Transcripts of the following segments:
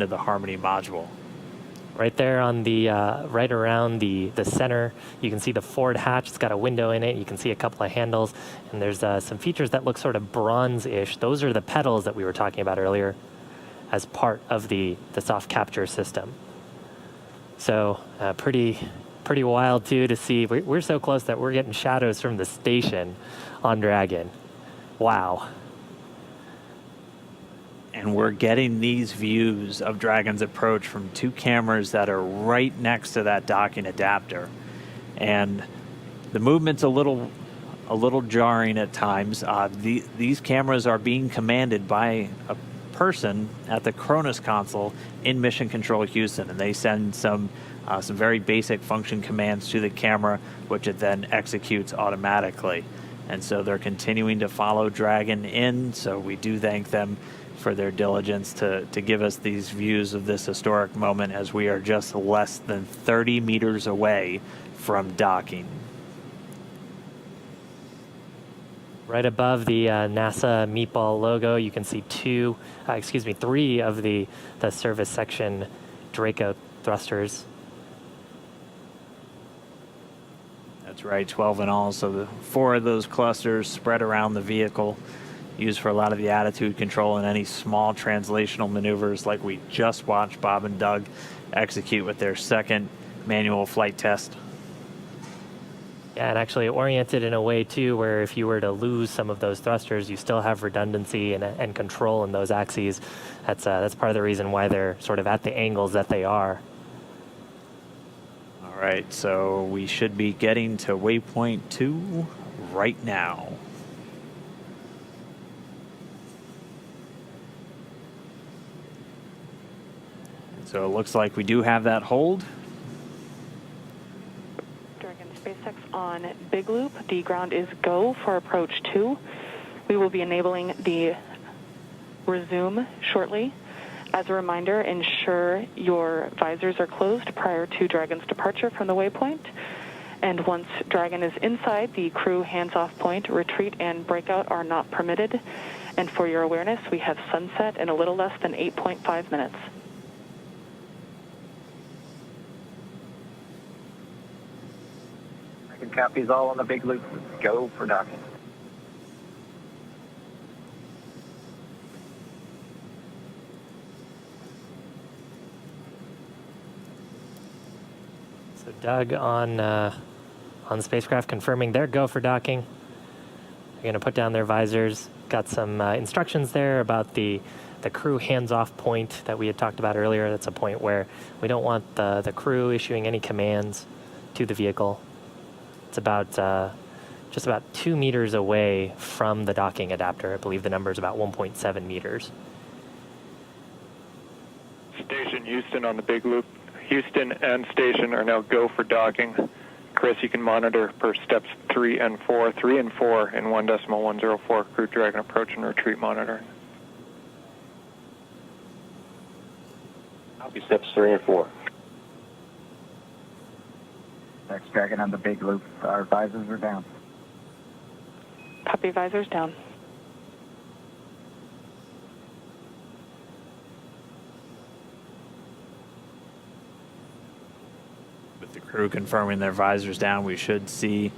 into the Harmony module. Right there on the, right around the center, you can see the forward hatch. It's got a window in it. You can see a couple of handles, and there's some features that look sort of bronze-ish. Those are the pedals that we were talking about earlier as part of the soft capture system. So pretty wild too to see. We're so close that we're getting shadows from the station on Dragon. Wow. And we're getting these views of Dragon's approach from two cameras that are right next to that docking adapter. And the movement's a little jarring at times. These cameras are being commanded by a person at the Cronus console in Mission Control Houston, and they send some very basic function commands to the camera, which it then executes automatically. And so they're continuing to follow Dragon in, so we do thank them for their diligence to give us these views of this historic moment as we are just less than 30 meters away from docking. Right above the NASA meatball logo, you can see three of the service section Draco thrusters. That's right, 12 in all. So the 4 of those clusters spread around the vehicle, used for a lot of the attitude control and any small translational maneuvers like we just watched Bob and Doug execute with their second manual flight test. Yeah, and actually oriented in a way too where if you were to lose some of those thrusters, you still have redundancy and control in those axes. That's part of the reason why they're sort of at the angles that they are. All right, so we should be getting to waypoint 2 right now. So it looks like we do have that hold. Dragon SpaceX on Big Loop. The ground is go for approach 2. We will be enabling the resume shortly. As a reminder, ensure your visors are closed prior to Dragon's departure from the waypoint. And once Dragon is inside the crew hands-off point, retreat and breakout are not permitted. And for your awareness, we have sunset in a little less than 8.5 minutes. Copies all on the Big Loop. Go for docking. So Doug on the spacecraft confirming their go for docking. They're going to put down their visors. Got some instructions there about the crew hands-off point that we had talked about earlier. That's a point where we don't want the crew issuing any commands to the vehicle. It's about just about 2 meters away from the docking adapter. I believe the number is about 1.7 meters. Station Houston on the Big Loop. Houston and station are now go for docking. Chris, you can monitor per steps 3 and 4. 3 and 4 in 1.104 Crew Dragon approach and retreat monitoring. Copy steps 3 and 4. Next Dragon on the Big Loop. Our visors are down. Copy, visors down. With the crew confirming their visors down, we should see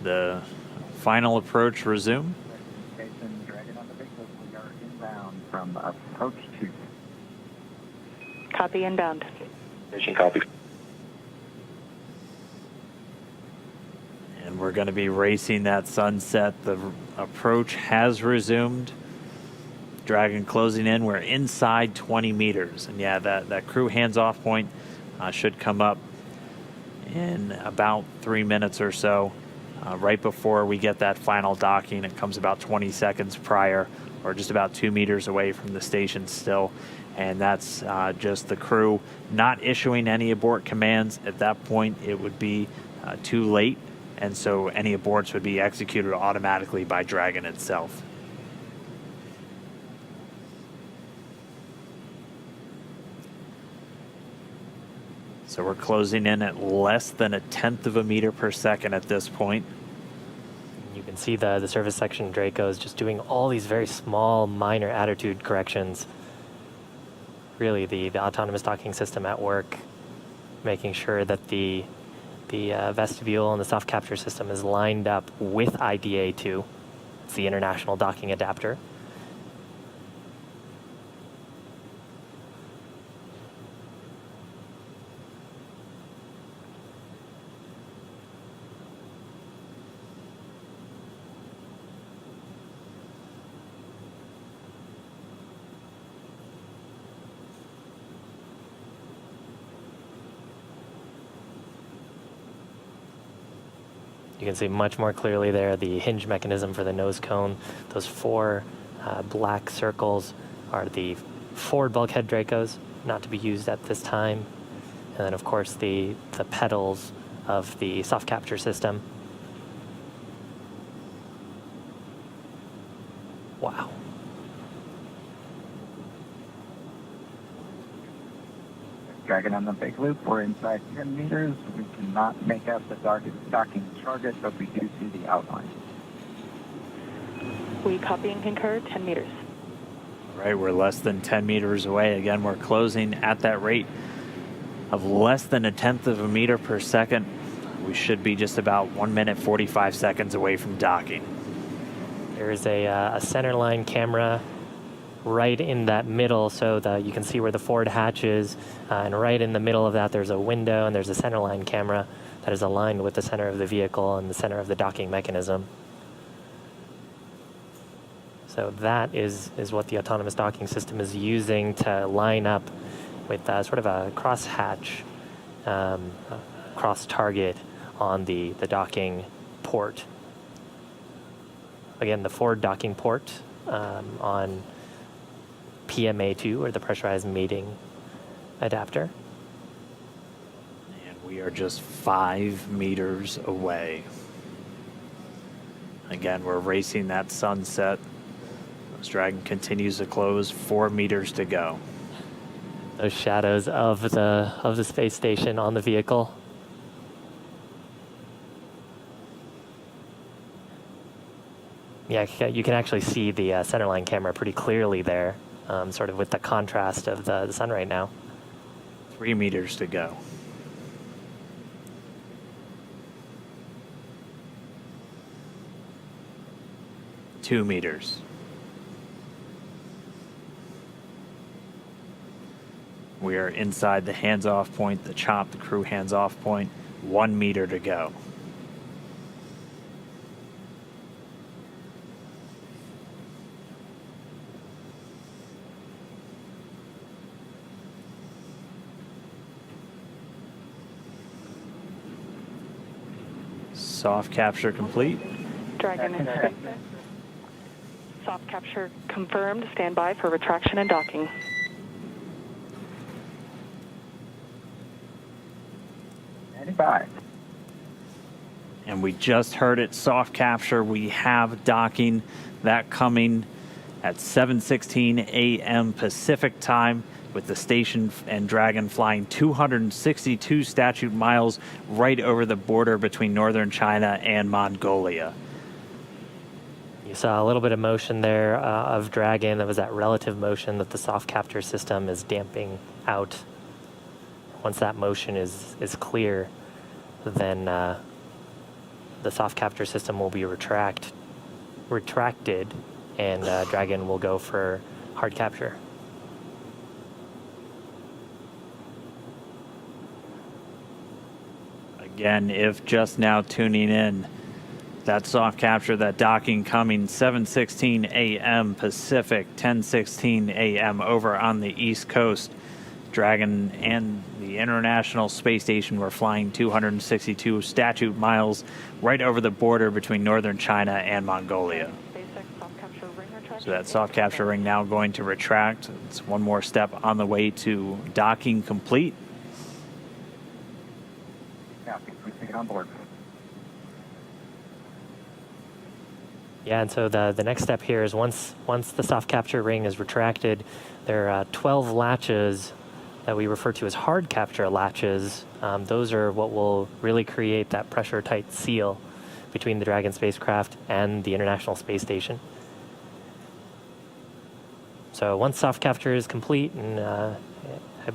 the final approach resume. Station Dragon on the Big Loop. We are inbound from approach 2. Copy, inbound. Station copy. And we're going to be racing that sunset. The approach has resumed. Dragon closing in. We're inside 20 meters. And yeah, that crew hands-off point should come up in about 3 minutes or so. Right before we get that final docking, it comes about 20 seconds prior, or just about 2 meters away from the station still. And that's just the crew not issuing any abort commands. At that point, it would be too late. And so any aborts would be executed automatically by Dragon itself. So we're closing in at less than 1/10 of a meter per second at this point. You can see the service section Draco is just doing all these very small, minor attitude corrections. really the autonomous docking system at work, making sure that the vestibule and the soft capture system is lined up with IDA2. It's the International Docking Adapter. You can see much more clearly there the hinge mechanism for the nose cone. Those four black circles are the forward bulkhead Dracos, not to be used at this time. And then, of course, the pedals of the soft capture system. Wow. Dragon on the big loop. We're inside 10 meters. We cannot make out the docking target, but we do see the outline. We copy and concur, 10 meters. Right, we're less than 10 meters away. Again, we're closing at that rate of less than 1/10 of a meter per second. We should be just about 1 minute 45 seconds away from docking. There's a center line camera right in that middle, so that you can see where the forward hatch is, and right in the middle of that there's a window, and there's a center line camera that is aligned with the center of the vehicle and the center of the docking mechanism. So that is what the autonomous docking system is using to line up with sort of a cross-hatch, cross-target on the docking port. Again, the forward docking port on PMA2, or the pressurized mating adapter. And we are just 5 meters away. Again, we're racing that sunset. This Dragon continues to close, 4 meters to go. Those shadows of the space station on the vehicle. Yeah, you can actually see the centerline camera pretty clearly there, sort of with the contrast of the sun right now. 3 meters to go. Two meters. We are inside the hands-off point, the chop, the crew hands-off point. 1 meter to go. Soft capture complete. Dragon is safe. Soft capture confirmed. Stand by for retraction and docking. Bye. And we just heard it, soft capture. We have docking, that coming at 7:16 a.m. Pacific time, with the station and Dragon flying 262 statute miles right over the border between northern China and Mongolia. You saw a little bit of motion there of Dragon. That was that relative motion that the soft capture system is damping out. Once that motion is clear, then the soft capture system will be retracted, and Dragon will go for hard capture. Again, if just now tuning in, that soft capture, that docking coming 7:16 a.m. Pacific, 10:16 a.m. over on the East Coast. Dragon and the International Space Station were flying 262 statute miles right over the border between northern China and Mongolia. So that soft capture ring now going to retract. It's one more step on the way to docking complete. Yeah, we take it on board. Yeah, and so the next step here is once the soft capture ring is retracted, there are 12 latches that we refer to as hard capture latches. Those are what will really create that pressure-tight seal between the Dragon spacecraft and the International Space Station. So once soft capture is complete, and I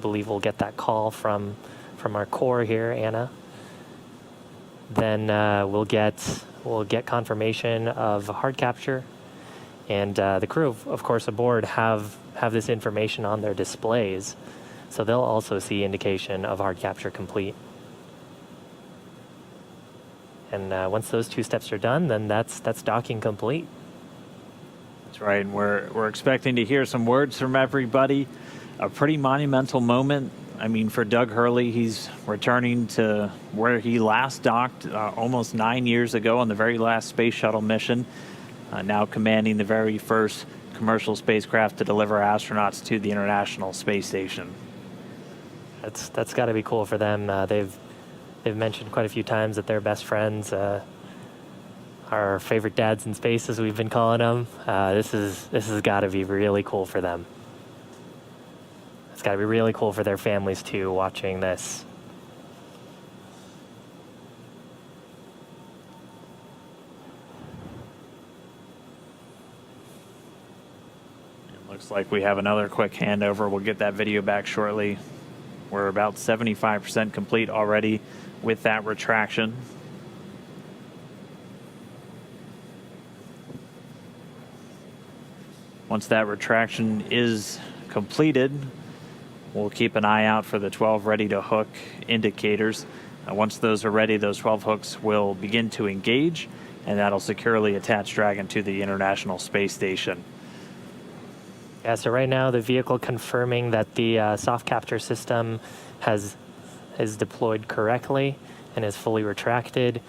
believe we'll get that call from our core here, Anna, then we'll get confirmation of hard capture, and the crew, of course, aboard have this information on their displays, so they'll also see indication of hard capture complete. And once those two steps are done, then that's docking complete. That's right, and we're expecting to hear some words from everybody. A pretty monumental moment. I mean, for Doug Hurley, he's returning to where he last docked almost 9 years ago on the very last space shuttle mission, now commanding the very first commercial spacecraft to deliver astronauts to the International Space Station. That's got to be cool for them. They've mentioned quite a few times that they're best friends, our favorite dads in space, as we've been calling them. This has got to be really cool for them. It's got to be really cool for their families too, watching this. It looks like we have another quick handover. We'll get that video back shortly. We're about 75% complete already with that retraction. Once that retraction is completed, we'll keep an eye out for the 12 ready to hook indicators. Once those are ready, those 12 hooks will begin to engage, and that'll securely attach Dragon to the International Space Station. Yeah, so right now the vehicle confirming that the soft capture system is deployed correctly and is fully retracted.